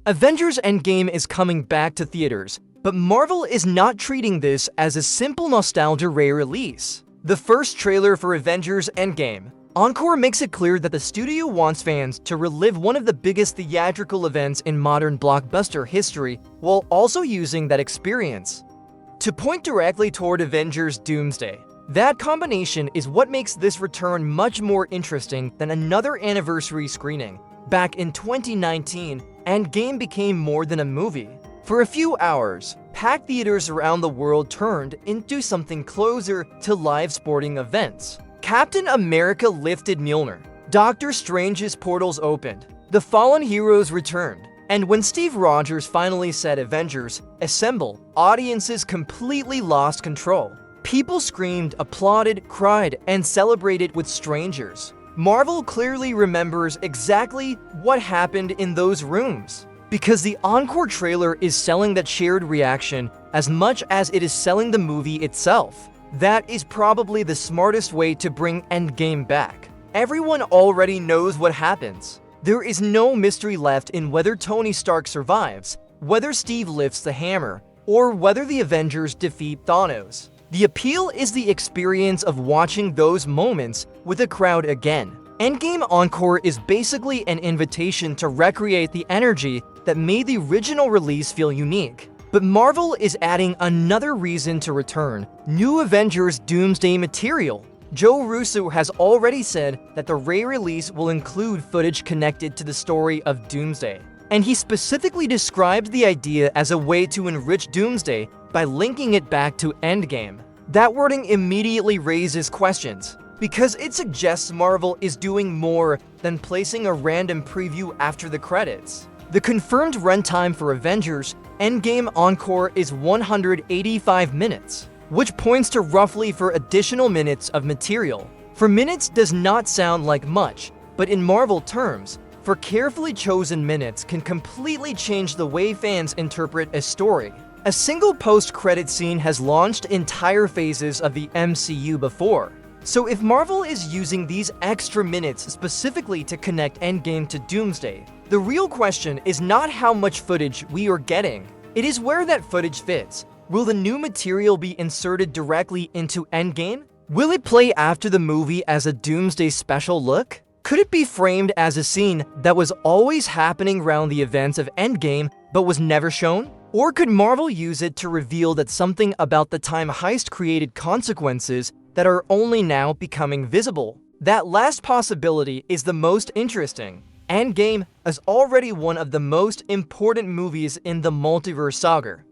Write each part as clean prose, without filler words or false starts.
Avengers Endgame is coming back to theaters, but Marvel is not treating this as a simple nostalgia re-release. The first trailer for Avengers Endgame Encore makes it clear that the studio wants fans to relive one of the biggest theatrical events in modern blockbuster history while also using that experience to point directly toward Avengers Doomsday. That combination is what makes this return much more interesting than another anniversary screening. Back in 2019, Endgame became more than a movie. For a few hours, packed theaters around the world turned into something closer to live sporting events. Captain America lifted Mjolnir. Doctor Strange's portals opened. The fallen heroes returned. And when Steve Rogers finally said Avengers, assemble, audiences completely lost control. People screamed, applauded, cried, and celebrated with strangers. Marvel clearly remembers exactly what happened in those rooms, because the Encore trailer is selling that shared reaction as much as it is selling the movie itself. That is probably the smartest way to bring Endgame back. Everyone already knows what happens. There is no mystery left in whether Tony Stark survives, whether Steve lifts the hammer, or whether the Avengers defeat Thanos. The appeal is the experience of watching those moments with a crowd again. Endgame Encore is basically an invitation to recreate the energy that made the original release feel unique. But Marvel is adding another reason to return: new Avengers Doomsday material. Joe Russo has already said that the re-release will include footage connected to the story of Doomsday. And he specifically described the idea as a way to enrich Doomsday by linking it back to Endgame. That wording immediately raises questions, because it suggests Marvel is doing more than placing a random preview after the credits. The confirmed runtime for Avengers Endgame Encore is 185 minutes, which points to roughly 4 additional minutes of material. 4 minutes does not sound like much, but in Marvel terms, 4 carefully chosen minutes can completely change the way fans interpret a story. A single post-credit scene has launched entire phases of the MCU before. So if Marvel is using these extra minutes specifically to connect Endgame to Doomsday, the real question is not how much footage we are getting. It is where that footage fits. Will the new material be inserted directly into Endgame? Will it play after the movie as a Doomsday special look? Could it be framed as a scene that was always happening around the events of Endgame but was never shown? Or could Marvel use it to reveal that something about the Time Heist created consequences that are only now becoming visible? That last possibility is the most interesting. Endgame is already one of the most important movies in the multiverse saga.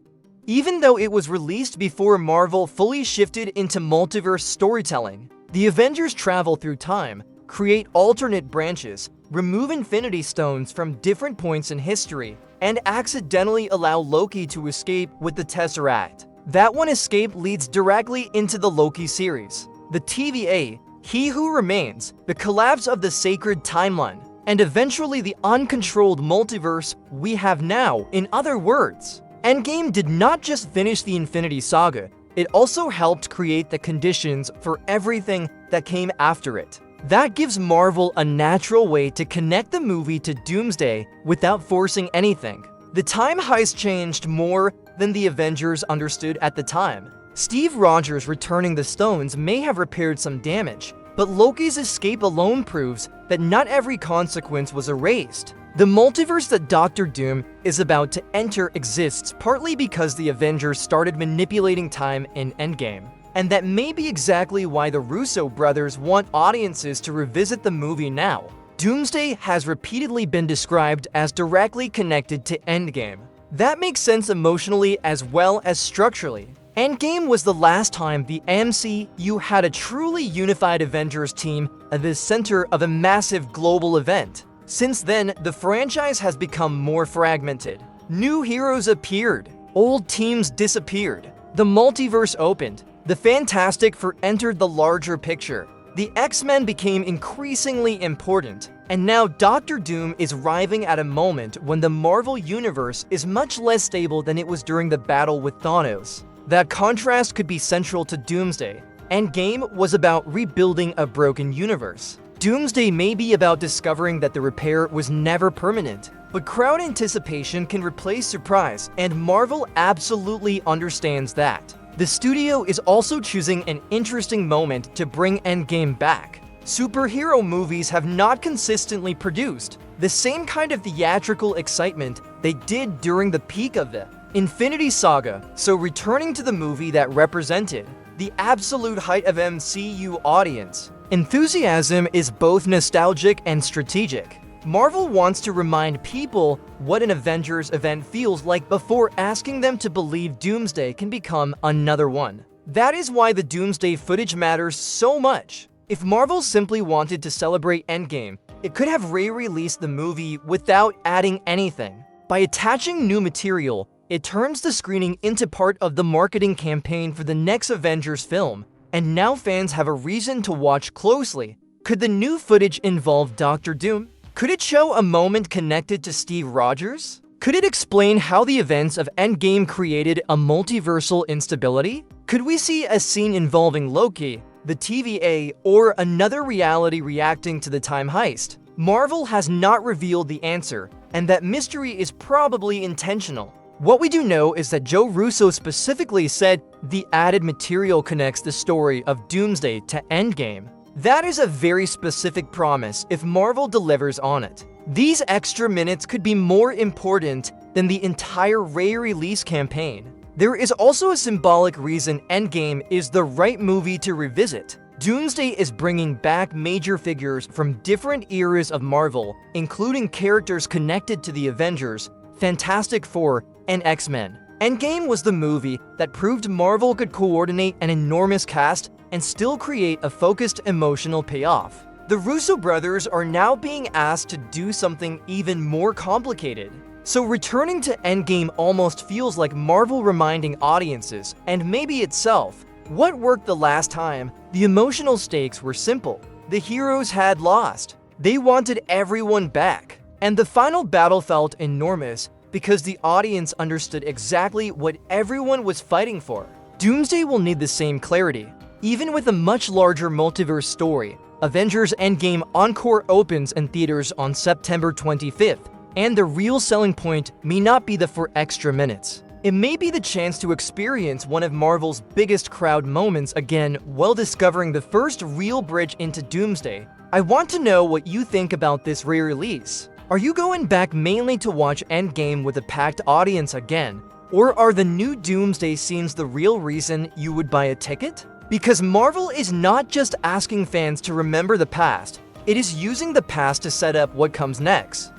Even though it was released before Marvel fully shifted into multiverse storytelling, the Avengers travel through time, create alternate branches, remove Infinity Stones from different points in history, and accidentally allow Loki to escape with the Tesseract. That one escape leads directly into the Loki series, the TVA, He Who Remains, the collapse of the sacred timeline, and eventually the uncontrolled multiverse we have now. In other words, Endgame did not just finish the Infinity Saga, it also helped create the conditions for everything that came after it. That gives Marvel a natural way to connect the movie to Doomsday without forcing anything. The Time Heist changed more than the Avengers understood at the time. Steve Rogers returning the stones may have repaired some damage, but Loki's escape alone proves that not every consequence was erased. The multiverse that Doctor Doom is about to enter exists partly because the Avengers started manipulating time in Endgame. And that may be exactly why the Russo brothers want audiences to revisit the movie now. Doomsday has repeatedly been described as directly connected to Endgame. That makes sense emotionally as well as structurally. Endgame was the last time the MCU had a truly unified Avengers team at the center of a massive global event. Since then, the franchise has become more fragmented. New heroes appeared, old teams disappeared, the multiverse opened, the Fantastic Four entered the larger picture. The X-Men became increasingly important, and now Doctor Doom is arriving at a moment when the Marvel Universe is much less stable than it was during the battle with Thanos. That contrast could be central to Doomsday. Endgame was about rebuilding a broken universe. Doomsday may be about discovering that the repair was never permanent, but crowd anticipation can replace surprise, and Marvel absolutely understands that. The studio is also choosing an interesting moment to bring Endgame back. Superhero movies have not consistently produced the same kind of theatrical excitement they did during the peak of the Infinity Saga, so returning to the movie that represented the absolute height of MCU audience enthusiasm is both nostalgic and strategic. Marvel wants to remind people what an Avengers event feels like before asking them to believe Doomsday can become another one. That is why the Doomsday footage matters so much. If Marvel simply wanted to celebrate Endgame, it could have re-released the movie without adding anything. By attaching new material, it turns the screening into part of the marketing campaign for the next Avengers film, and now fans have a reason to watch closely. Could the new footage involve Doctor Doom? Could it show a moment connected to Steve Rogers? Could it explain how the events of Endgame created a multiversal instability? Could we see a scene involving Loki, the TVA, or another reality reacting to the Time Heist? Marvel has not revealed the answer, and that mystery is probably intentional. What we do know is that Joe Russo specifically said the added material connects the story of Doomsday to Endgame. That is a very specific promise if Marvel delivers on it. These extra minutes could be more important than the entire re-release campaign. There is also a symbolic reason Endgame is the right movie to revisit. Doomsday is bringing back major figures from different eras of Marvel, including characters connected to the Avengers, Fantastic Four, and X-Men. Endgame was the movie that proved Marvel could coordinate an enormous cast and still create a focused emotional payoff. The Russo brothers are now being asked to do something even more complicated. So returning to Endgame almost feels like Marvel reminding audiences, and maybe itself, what worked the last time. The emotional stakes were simple. The heroes had lost. They wanted everyone back. And the final battle felt enormous because the audience understood exactly what everyone was fighting for. Doomsday will need the same clarity. Even with a much larger multiverse story, Avengers Endgame Encore opens in theaters on September 25th, and the real selling point may not be the 4 extra minutes. It may be the chance to experience one of Marvel's biggest crowd moments again while discovering the first real bridge into Doomsday. I want to know what you think about this re-release. Are you going back mainly to watch Endgame with a packed audience again? Or are the new Doomsday scenes the real reason you would buy a ticket? Because Marvel is not just asking fans to remember the past, it is using the past to set up what comes next.